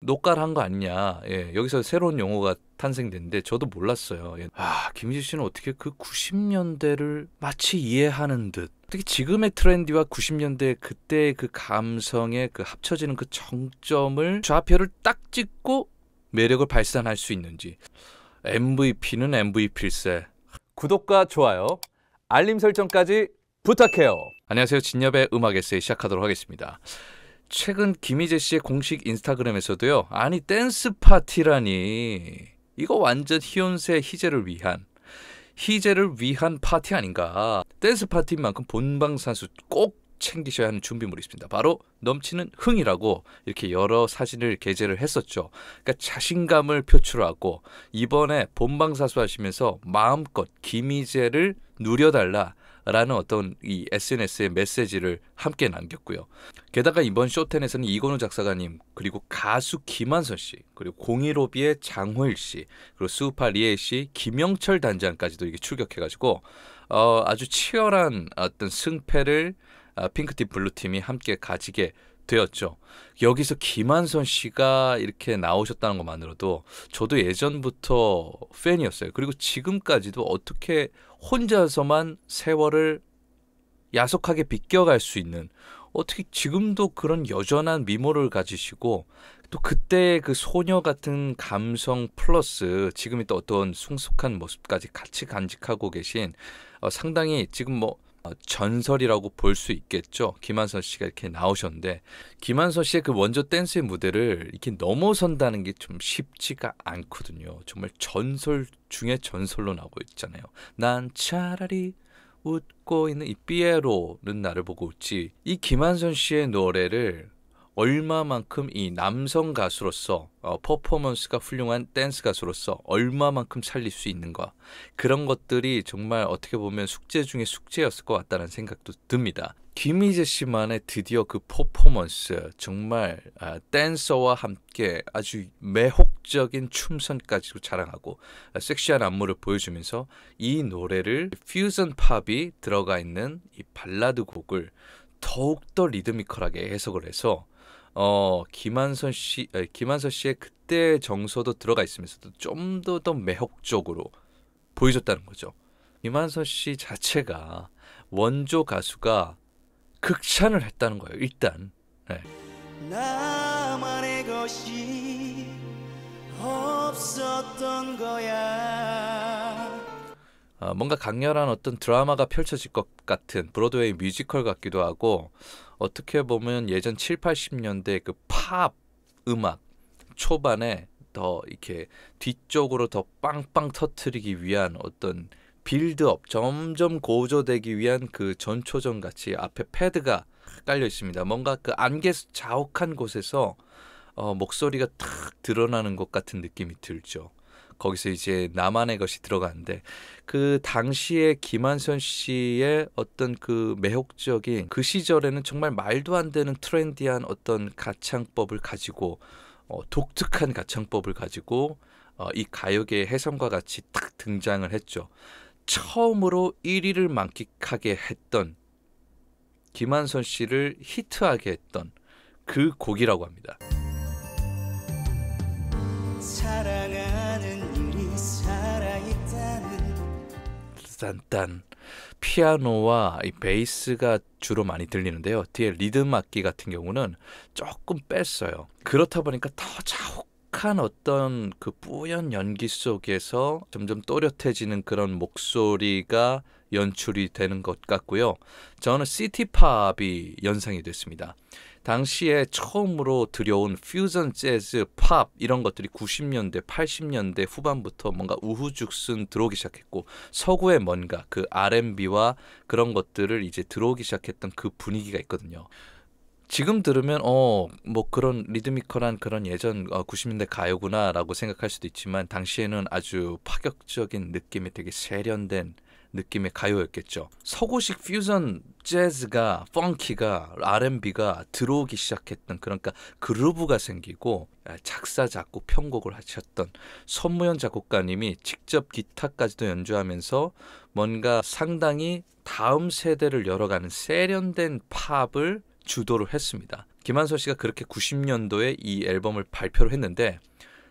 녹갈한 거 아니냐. 예, 여기서 새로운 용어가 탄생됐는데 저도 몰랐어요. 예. 김희재 씨는 어떻게 그 90년대를 마치 이해하는 듯, 특히 지금의 트렌디와 90년대 그때의 그 감성의 그 합쳐지는 그 정점을 좌표를 딱 찍고 매력을 발산할 수 있는지. MVP는 MVP일세. 구독과 좋아요, 알림 설정까지 부탁해요. 안녕하세요. 진엽의 음악 에세이 시작하도록 하겠습니다. 최근 김희재 씨의 공식 인스타그램에서도요, 아니 댄스 파티라니, 이거 완전 희혼세 희재를 위한 파티 아닌가. 댄스 파티인 만큼 본방사수 꼭 챙기셔야 하는 준비물이 있습니다. 바로 넘치는 흥이라고 이렇게 여러 사진을 게재를 했었죠. 그러니까 자신감을 표출하고 이번에 본방사수 하시면서 마음껏 김희재를 누려달라라는 어떤 이 SNS의 메시지를 함께 남겼고요. 게다가 이번 쇼텐에서는 이건우 작사가님, 그리고 가수 김한선 씨, 그리고 015B의 장호일 씨, 그리고 수우파 리에 씨, 김영철 단장까지도 이게 출격해가지고 아주 치열한 어떤 승패를 핑크팀 블루팀이 함께 가지게 되었죠. 여기서 김한선 씨가 이렇게 나오셨다는 것만으로도 저도 예전부터 팬이었어요. 그리고 지금까지도 어떻게 혼자서만 세월을 야속하게 비껴갈 수 있는, 어떻게 지금도 그런 여전한 미모를 가지시고 또 그때의 그 소녀 같은 감성 플러스 지금이 또 어떤 숭숙한 모습까지 같이 간직하고 계신 상당히 지금 전설이라고 볼 수 있겠죠. 김한선 씨가 이렇게 나오셨는데, 김한선 씨의 그 원조 댄스의 무대를 이렇게 넘어선다는 게 좀 쉽지가 않거든요. 정말 전설 중에 전설로 나오고 있잖아요. 난 차라리 웃고 있는 이 삐에로는 나를 보고 웃지. 이 김한선 씨의 노래를 얼마만큼 이 남성 가수로서 퍼포먼스가 훌륭한 댄스 가수로서 얼마만큼 살릴 수 있는가, 그런 것들이 정말 어떻게 보면 숙제 중에 숙제였을 것 같다는 생각도 듭니다. 김희재 씨만의 드디어 그 퍼포먼스, 정말 댄서와 함께 아주 매혹적인 춤선까지도 자랑하고 섹시한 안무를 보여주면서 이 노래를 퓨전 팝이 들어가 있는 이 발라드 곡을 더욱더 리드미컬하게 해석을 해서 김한선 씨의 그때 정서도 들어가 있으면서도 좀 더 매혹적으로 보여줬다는 거죠. 김한선 씨 자체가 원조 가수가 극찬을 했다는 거예요. 일단 나만의 것이 없었던 거야. 뭔가 강렬한 어떤 드라마가 펼쳐질 것 같은 브로드웨이 뮤지컬 같기도 하고, 어떻게 보면 예전 7, 80년대 그 팝 음악 초반에 더 이렇게 뒤쪽으로 더 빵빵 터트리기 위한 어떤 빌드업, 점점 고조되기 위한 그 전초전 같이 앞에 패드가 깔려 있습니다. 뭔가 그 안개 자욱한 곳에서 목소리가 탁 드러나는 것 같은 느낌이 들죠. 거기서 이제 나만의 것이 들어가는데, 그 당시에 김한선 씨의 어떤 그 매혹적인 그 시절에는 정말 말도 안 되는 트렌디한 어떤 가창법을 가지고 독특한 가창법을 가지고 이 가요계의 혜성과 같이 딱 등장을 했죠. 처음으로 1위를 만끽하게 했던, 김한선 씨를 히트하게 했던 그 곡이라고 합니다. 사랑하는 일이 살아있다는, 딴딴 피아노와 이 베이스가 주로 많이 들리는데요. 뒤에 리듬 악기 같은 경우는 조금 뺐어요. 그렇다 보니까 더 자욱한 어떤 그 뿌연 연기 속에서 점점 또렷해지는 그런 목소리가 연출이 되는 것 같고요. 저는 시티팝이 연상이 됐습니다. 당시에 처음으로 들여온 퓨전 재즈, 팝 이런 것들이 90년대, 80년대 후반부터 뭔가 우후죽순 들어오기 시작했고, 서구의 뭔가 그 R&B와 그런 것들을 이제 들어오기 시작했던 그 분위기가 있거든요. 지금 들으면 뭐 그런 리드미컬한 그런 예전 90년대 가요구나라고 생각할 수도 있지만, 당시에는 아주 파격적인 느낌이 되게 세련된 느낌의 가요였겠죠. 서구식 퓨전 재즈가, 펑키가, R&B가 들어오기 시작했던, 그러니까 그루브가 생기고 작사, 작곡, 편곡을 하셨던 손무현 작곡가님이 직접 기타까지도 연주하면서 뭔가 상당히 다음 세대를 열어가는 세련된 팝을 주도를 했습니다. 김한선 씨가 그렇게 90년도에 이 앨범을 발표를 했는데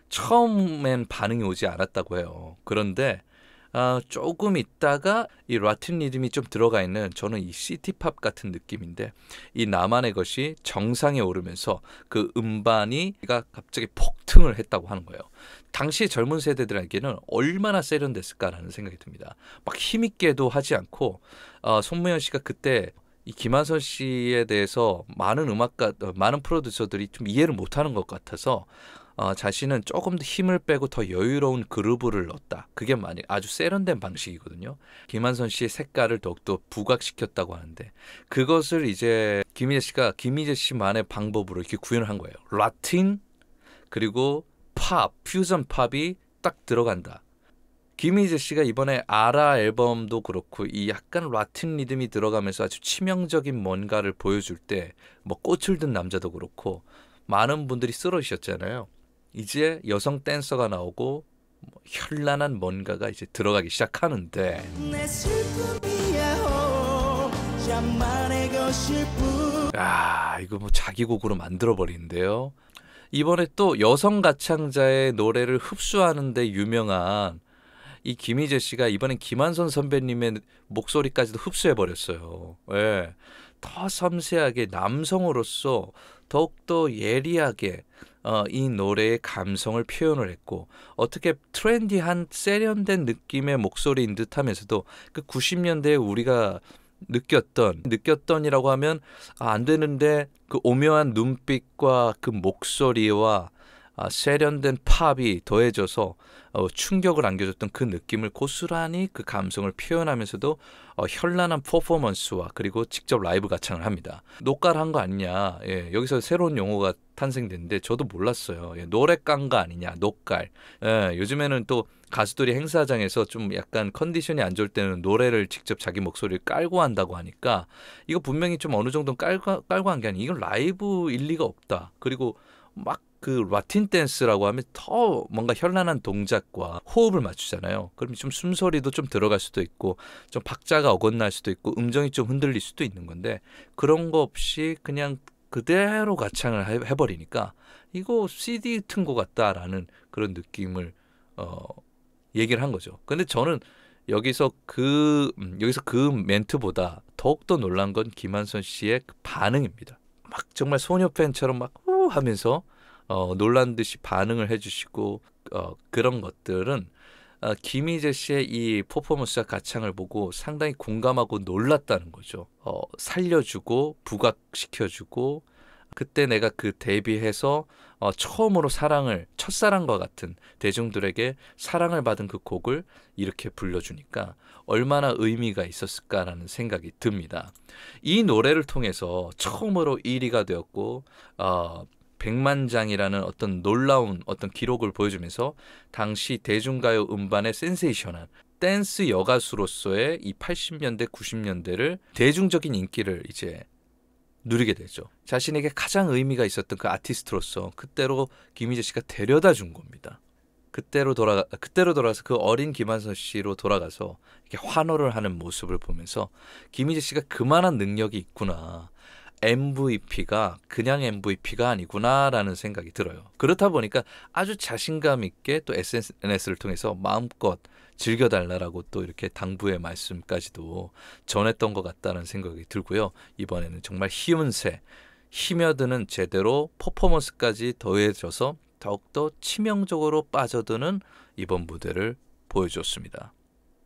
처음엔 반응이 오지 않았다고 해요. 그런데 조금 있다가 이 라틴 리듬이 좀 들어가 있는, 저는 이 시티팝 같은 느낌인데, 이 나만의 것이 정상에 오르면서 그 음반이 갑자기 폭등을 했다고 하는 거예요. 당시 젊은 세대들에게는 얼마나 세련됐을까라는 생각이 듭니다. 막 힘있게도 하지 않고, 손무현 씨가 그때 이 김한선 씨에 대해서 많은 프로듀서들이 좀 이해를 못하는 것 같아서 자신은 조금 더 힘을 빼고 더 여유로운 그루브를 넣었다. 그게 아주 세련된 방식이거든요. 김한선 씨의 색깔을 더욱더 부각시켰다고 하는데, 그것을 이제 김희재 씨만의 방법으로 이렇게 구현을 한 거예요. 라틴 그리고 팝, 퓨전 팝이 딱 들어간다. 김희재 씨가 이번에 아라 앨범도 그렇고 이 약간 라틴 리듬이 들어가면서 아주 치명적인 뭔가를 보여줄 때, 뭐 꽃을 든 남자도 그렇고 많은 분들이 쓰러지셨잖아요. 이제 여성 댄서가 나오고 현란한 뭔가가 이제 들어가기 시작하는데, 이거 뭐 자기 곡으로 만들어 버리는데요. 이번에 또 여성 가창자의 노래를 흡수하는데 유명한 이 김희재 씨가 이번엔 김한선 선배님의 목소리까지도 흡수해 버렸어요. 예. 더 섬세하게 남성으로서 더욱더 예리하게 이 노래의 감성을 표현을 했고, 어떻게 트렌디한 세련된 느낌의 목소리인 듯하면서도 그 90년대에 우리가 느꼈던이라고 하면 안 되는데, 그 오묘한 눈빛과 그 목소리와 세련된 팝이 더해져서 충격을 안겨줬던 그 느낌을 고스란히 그 감성을 표현하면서도 현란한 퍼포먼스와 그리고 직접 라이브 가창을 합니다. 녹가를 한 거 아니냐. 예, 여기서 새로운 용어가 탄생됐는데 저도 몰랐어요. 예, 노래 깐 거 아니냐. 녹갈. 예, 요즘에는 또 가수들이 행사장에서 좀 약간 컨디션이 안 좋을 때는 노래를 직접 자기 목소리를 깔고 한다고 하니까, 이거 분명히 좀 어느 정도 깔고 한 게 아니라 이건 라이브일 리가 없다. 그리고 막 그 라틴 댄스라고 하면 더 뭔가 현란한 동작과 호흡을 맞추잖아요. 그럼 좀 숨소리도 좀 들어갈 수도 있고, 좀 박자가 어긋날 수도 있고, 음정이 좀 흔들릴 수도 있는 건데, 그런 거 없이 그냥 그대로 가창을 해버리니까 이거 CD 튼 것 같다라는 그런 느낌을 얘기를 한 거죠. 근데 저는 여기서 그 멘트보다 더욱더 놀란 건 김한선 씨의 그 반응입니다. 막 정말 소녀 팬처럼 막 우 하면서 놀란 듯이 반응을 해주시고, 그런 것들은 김희재 씨의 이 퍼포먼스와 가창을 보고 상당히 공감하고 놀랐다는 거죠. 살려주고 부각시켜주고, 그때 내가 그 데뷔해서 처음으로 첫사랑과 같은 대중들에게 사랑을 받은 그 곡을 이렇게 불러주니까 얼마나 의미가 있었을까라는 생각이 듭니다. 이 노래를 통해서 처음으로 1위가 되었고, 백만장이라는 어떤 놀라운 어떤 기록을 보여주면서 당시 대중가요 음반의 센세이션한 댄스 여가수로서의 이 80년대, 90년대를 대중적인 인기를 이제 누리게 되죠. 자신에게 가장 의미가 있었던 그 아티스트로서 그때로 김희재 씨가 데려다 준 겁니다. 그때로 돌아가서 그 어린 김한선 씨로 돌아가서 이렇게 환호를 하는 모습을 보면서 김희재 씨가 그만한 능력이 있구나. MVP가 그냥 MVP가 아니구나라는 생각이 들어요. 그렇다 보니까 아주 자신감 있게 또 SNS를 통해서 마음껏 즐겨달라고 또 이렇게 당부의 말씀까지도 전했던 것 같다는 생각이 들고요. 이번에는 정말 힘여드는 제대로 퍼포먼스까지 더해져서 더욱더 치명적으로 빠져드는 이번 무대를 보여줬습니다.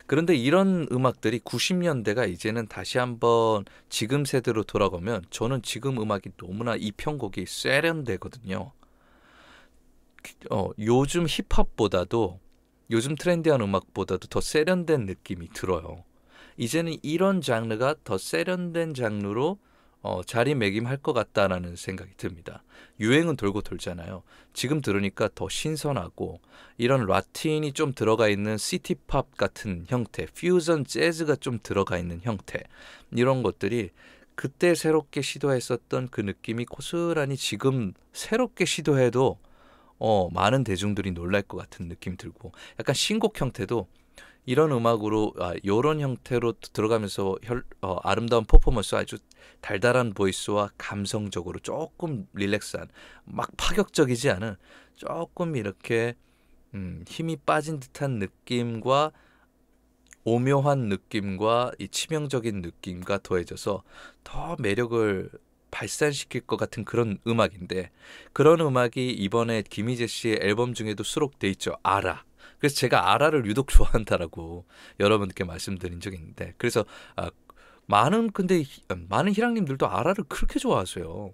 그런데 이런 음악들이 90년대가 이제는 다시 한번 지금 세대로 돌아가면 저는 지금 음악이 너무나 이 편곡이 세련되거든요. 요즘 힙합보다도, 요즘 트렌디한 음악보다도 더 세련된 느낌이 들어요. 이제는 이런 장르가 더 세련된 장르로 자리매김할 것 같다라는 생각이 듭니다. 유행은 돌고 돌잖아요. 지금 들으니까 더 신선하고, 이런 라틴이 좀 들어가 있는 시티팝 같은 형태, 퓨전 재즈가 좀 들어가 있는 형태, 이런 것들이 그때 새롭게 시도했었던 그 느낌이 고스란히 지금 새롭게 시도해도 많은 대중들이 놀랄 것 같은 느낌이 들고, 약간 신곡 형태도 이런 음악으로 이런 형태로 들어가면서 아름다운 퍼포먼스, 아주 달달한 보이스와 감성적으로 조금 릴렉스한, 막 파격적이지 않은 조금 이렇게 힘이 빠진 듯한 느낌과 오묘한 느낌과 이 치명적인 느낌과 더해져서 더 매력을 발산시킬 것 같은 그런 음악인데, 그런 음악이 이번에 김희재 씨의 앨범 중에도 수록돼 있죠. 아라. 그래서 제가 아라를 유독 좋아한다라고 여러분께 말씀드린 적이 있는데, 그래서 많은 희랑님들도 아라를 그렇게 좋아하세요.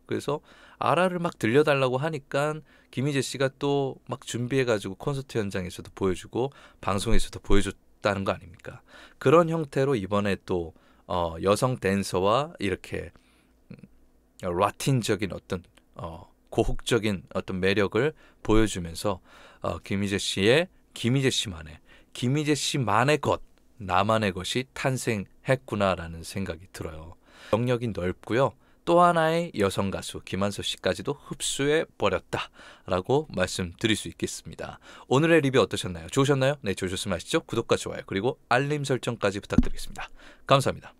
그래서 아라를 막 들려달라고 하니까 김희재 씨가 또 막 준비해가지고 콘서트 현장에서도 보여주고 방송에서도 보여줬다는 거 아닙니까? 그런 형태로 이번에 또 여성 댄서와 이렇게 라틴적인 어떤 고혹적인 어떤 매력을 보여주면서 김희재 씨만의 것, 나만의 것이 탄생했구나라는 생각이 들어요. 영역이 넓고요. 또 하나의 여성 가수 김한서 씨까지도 흡수해 버렸다라고 말씀드릴 수 있겠습니다. 오늘의 리뷰 어떠셨나요? 좋으셨나요? 네, 좋으셨으면 아시죠? 구독과 좋아요 그리고 알림 설정까지 부탁드리겠습니다. 감사합니다.